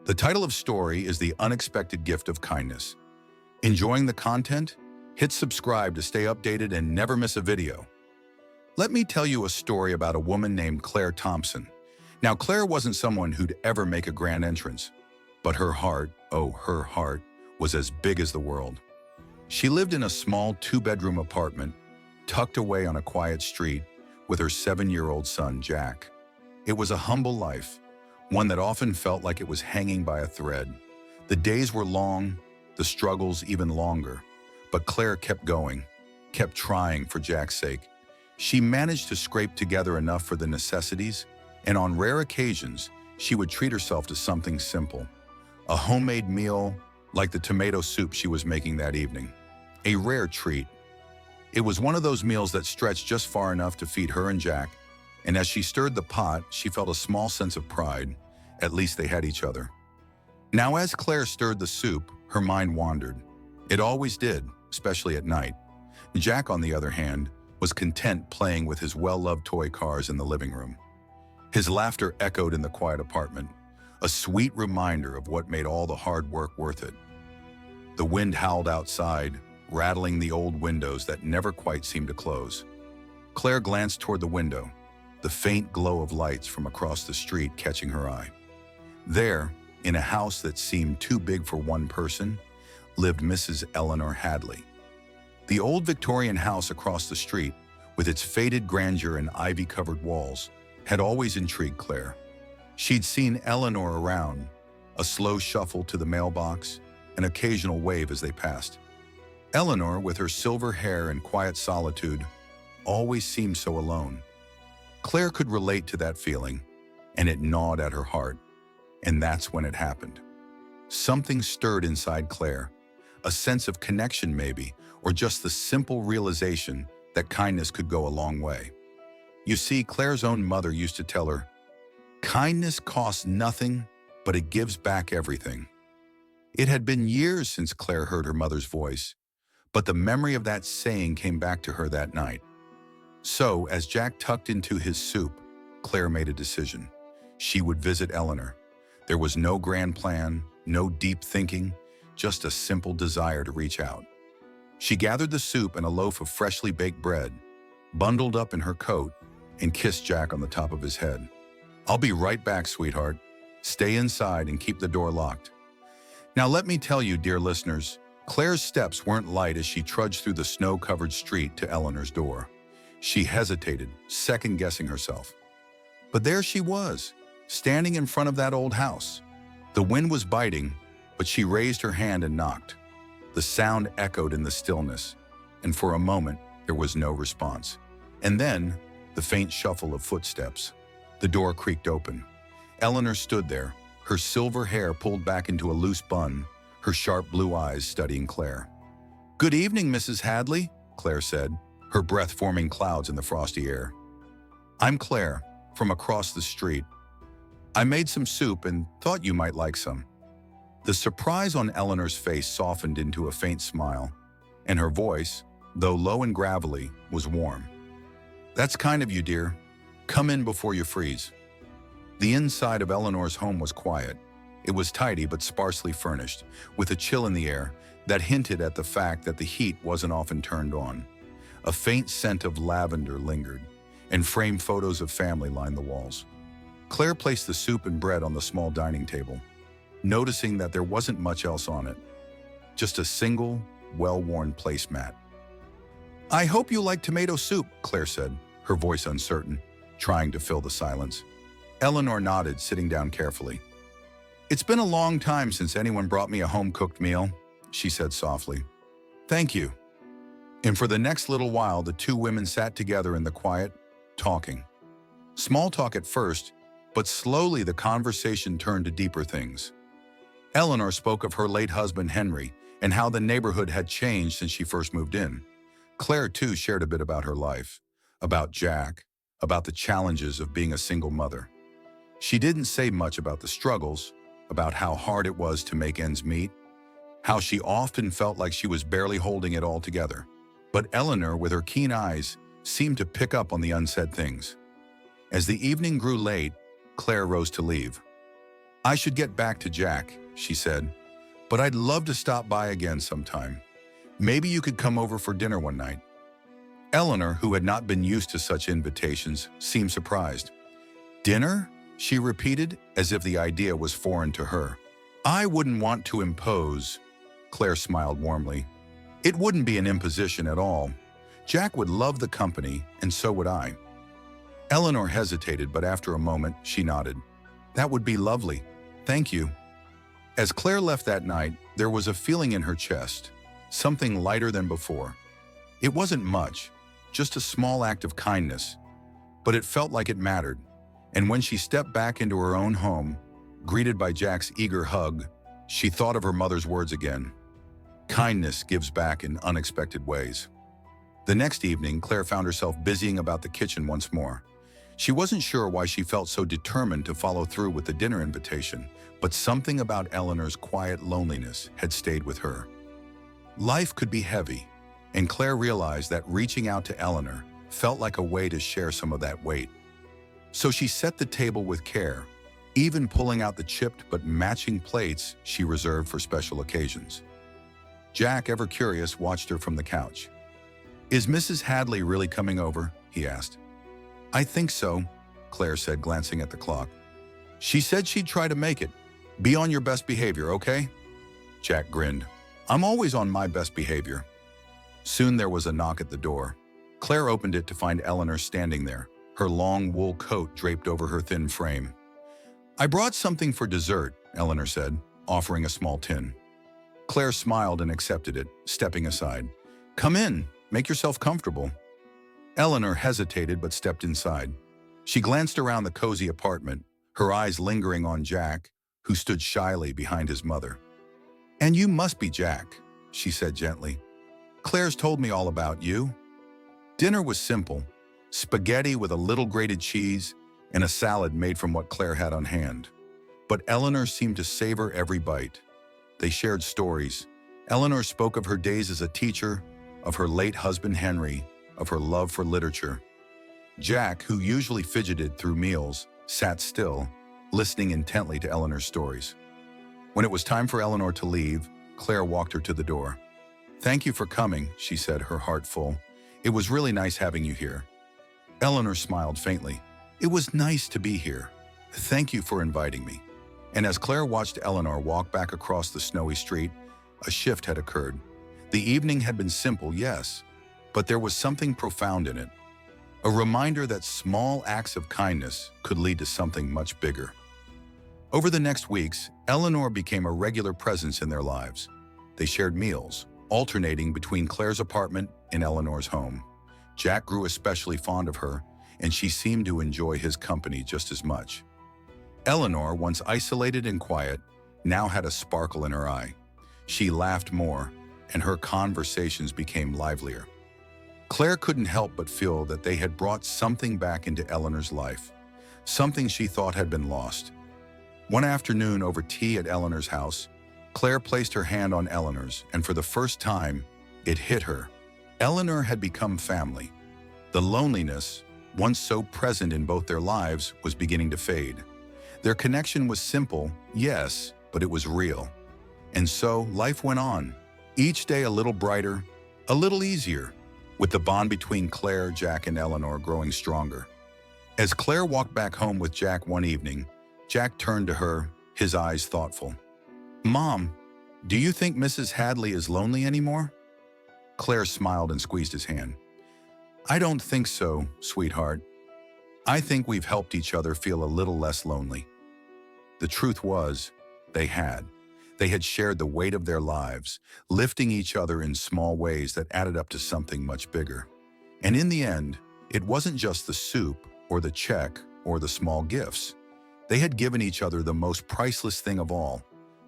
The title of story is The Unexpected Gift of Kindness. Enjoying the content? Hit subscribe to stay updated and never miss a video. Let me tell you a story about a woman named Claire Thompson. Now, Claire wasn't someone who'd ever make a grand entrance, but her heart, her heart, was as big as the world. She lived in a small 2-bedroom apartment, tucked away on a quiet street, with her 7-year-old son, Jack. It was a humble life, one that often felt like it was hanging by a thread. The days were long, the struggles even longer, but Claire kept going, kept trying for Jack's sake. She managed to scrape together enough for the necessities, and on rare occasions, she would treat herself to something simple. A homemade meal, like the tomato soup she was making that evening. A rare treat. It was one of those meals that stretched just far enough to feed her and Jack, and as she stirred the pot, she felt a small sense of pride. At least they had each other. Now, as Claire stirred the soup, her mind wandered. It always did, especially at night. Jack, on the other hand, was content playing with his well-loved toy cars in the living room. His laughter echoed in the quiet apartment, a sweet reminder of what made all the hard work worth it. The wind howled outside, rattling the old windows that never quite seemed to close. Claire glanced toward the window, the faint glow of lights from across the street catching her eye. There, in a house that seemed too big for one person, lived Mrs. Eleanor Hadley. The old Victorian house across the street, with its faded grandeur and ivy-covered walls, had always intrigued Claire. She'd seen Eleanor around, a slow shuffle to the mailbox, an occasional wave as they passed. Eleanor, with her silver hair and quiet solitude, always seemed so alone. Claire could relate to that feeling, and it gnawed at her heart. And that's when it happened. Something stirred inside Claire, a sense of connection maybe, or just the simple realization that kindness could go a long way. You see, Claire's own mother used to tell her, "Kindness costs nothing, but it gives back everything." It had been years since Claire heard her mother's voice, but the memory of that saying came back to her that night. So, as Jack tucked into his soup, Claire made a decision. She would visit Eleanor. There was no grand plan, no deep thinking, just a simple desire to reach out. She gathered the soup and a loaf of freshly baked bread, bundled up in her coat, and kissed Jack on the top of his head. "I'll be right back, sweetheart. Stay inside and keep the door locked." Now let me tell you, dear listeners, Claire's steps weren't light as she trudged through the snow-covered street to Eleanor's door. She hesitated, second-guessing herself. But there she was, standing in front of that old house. The wind was biting, but she raised her hand and knocked. The sound echoed in the stillness, and for a moment, there was no response. And then, the faint shuffle of footsteps. The door creaked open. Eleanor stood there, her silver hair pulled back into a loose bun, her sharp blue eyes studying Claire. "Good evening, Mrs. Hadley," Claire said, her breath forming clouds in the frosty air. "I'm Claire, from across the street. I made some soup and thought you might like some." The surprise on Eleanor's face softened into a faint smile, and her voice, though low and gravelly, was warm. "That's kind of you, dear. Come in before you freeze." The inside of Eleanor's home was quiet. It was tidy but sparsely furnished, with a chill in the air that hinted at the fact that the heat wasn't often turned on. A faint scent of lavender lingered, and framed photos of family lined the walls. Claire placed the soup and bread on the small dining table, noticing that there wasn't much else on it, just a single, well-worn placemat. "I hope you like tomato soup," Claire said, her voice uncertain, trying to fill the silence. Eleanor nodded, sitting down carefully. "It's been a long time since anyone brought me a home-cooked meal," she said softly. "Thank you." And for the next little while, the two women sat together in the quiet, talking. Small talk at first, but slowly the conversation turned to deeper things. Eleanor spoke of her late husband, Henry, and how the neighborhood had changed since she first moved in. Claire, too, shared a bit about her life, about Jack, about the challenges of being a single mother. She didn't say much about the struggles, about how hard it was to make ends meet, how she often felt like she was barely holding it all together. But Eleanor, with her keen eyes, seemed to pick up on the unsaid things. As the evening grew late, Claire rose to leave. "I should get back to Jack," she said, "but I'd love to stop by again sometime. Maybe you could come over for dinner one night." Eleanor, who had not been used to such invitations, seemed surprised. "Dinner?" she repeated, as if the idea was foreign to her. "I wouldn't want to impose." Claire smiled warmly. "It wouldn't be an imposition at all. Jack would love the company, and so would I." Eleanor hesitated, but after a moment, she nodded. "That would be lovely. Thank you." As Claire left that night, there was a feeling in her chest, something lighter than before. It wasn't much, just a small act of kindness, but it felt like it mattered. And when she stepped back into her own home, greeted by Jack's eager hug, she thought of her mother's words again. Kindness gives back in unexpected ways. The next evening, Claire found herself busying about the kitchen once more. She wasn't sure why she felt so determined to follow through with the dinner invitation, but something about Eleanor's quiet loneliness had stayed with her. Life could be heavy, and Claire realized that reaching out to Eleanor felt like a way to share some of that weight. So she set the table with care, even pulling out the chipped but matching plates she reserved for special occasions. Jack, ever curious, watched her from the couch. "Is Mrs. Hadley really coming over?" he asked. "I think so," Claire said, glancing at the clock. "She said she'd try to make it. Be on your best behavior, okay?" Jack grinned. "I'm always on my best behavior." Soon there was a knock at the door. Claire opened it to find Eleanor standing there, her long wool coat draped over her thin frame. "I brought something for dessert," Eleanor said, offering a small tin. Claire smiled and accepted it, stepping aside. "Come in, make yourself comfortable." Eleanor hesitated but stepped inside. She glanced around the cozy apartment, her eyes lingering on Jack, who stood shyly behind his mother. "And you must be Jack," she said gently. "Claire's told me all about you." Dinner was simple: spaghetti with a little grated cheese and a salad made from what Claire had on hand. But Eleanor seemed to savor every bite. They shared stories. Eleanor spoke of her days as a teacher, of her late husband Henry, of her love for literature. Jack, who usually fidgeted through meals, sat still, listening intently to Eleanor's stories. When it was time for Eleanor to leave, Claire walked her to the door. "Thank you for coming," she said, her heart full. "It was really nice having you here." Eleanor smiled faintly. "It was nice to be here. Thank you for inviting me." And as Claire watched Eleanor walk back across the snowy street, a shift had occurred. The evening had been simple, yes, but there was something profound in it. A reminder that small acts of kindness could lead to something much bigger. Over the next weeks, Eleanor became a regular presence in their lives. They shared meals, alternating between Claire's apartment and Eleanor's home. Jack grew especially fond of her, and she seemed to enjoy his company just as much. Eleanor, once isolated and quiet, now had a sparkle in her eye. She laughed more, and her conversations became livelier. Claire couldn't help but feel that they had brought something back into Eleanor's life, something she thought had been lost. One afternoon over tea at Eleanor's house, Claire placed her hand on Eleanor's, and for the first time, it hit her. Eleanor had become family. The loneliness, once so present in both their lives, was beginning to fade. Their connection was simple, yes, but it was real. And so life went on, each day a little brighter, a little easier, with the bond between Claire, Jack, and Eleanor growing stronger. As Claire walked back home with Jack one evening, Jack turned to her, his eyes thoughtful. "Mom, do you think Mrs. Hadley is lonely anymore?" Claire smiled and squeezed his hand. "I don't think so, sweetheart. I think we've helped each other feel a little less lonely." The truth was, they had. They had shared the weight of their lives, lifting each other in small ways that added up to something much bigger. And in the end, it wasn't just the soup or the check or the small gifts. They had given each other the most priceless thing of all,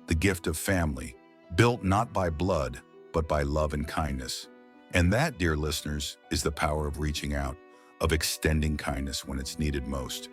the gift of family, built not by blood, but by love and kindness. And that, dear listeners, is the power of reaching out, of extending kindness when it's needed most.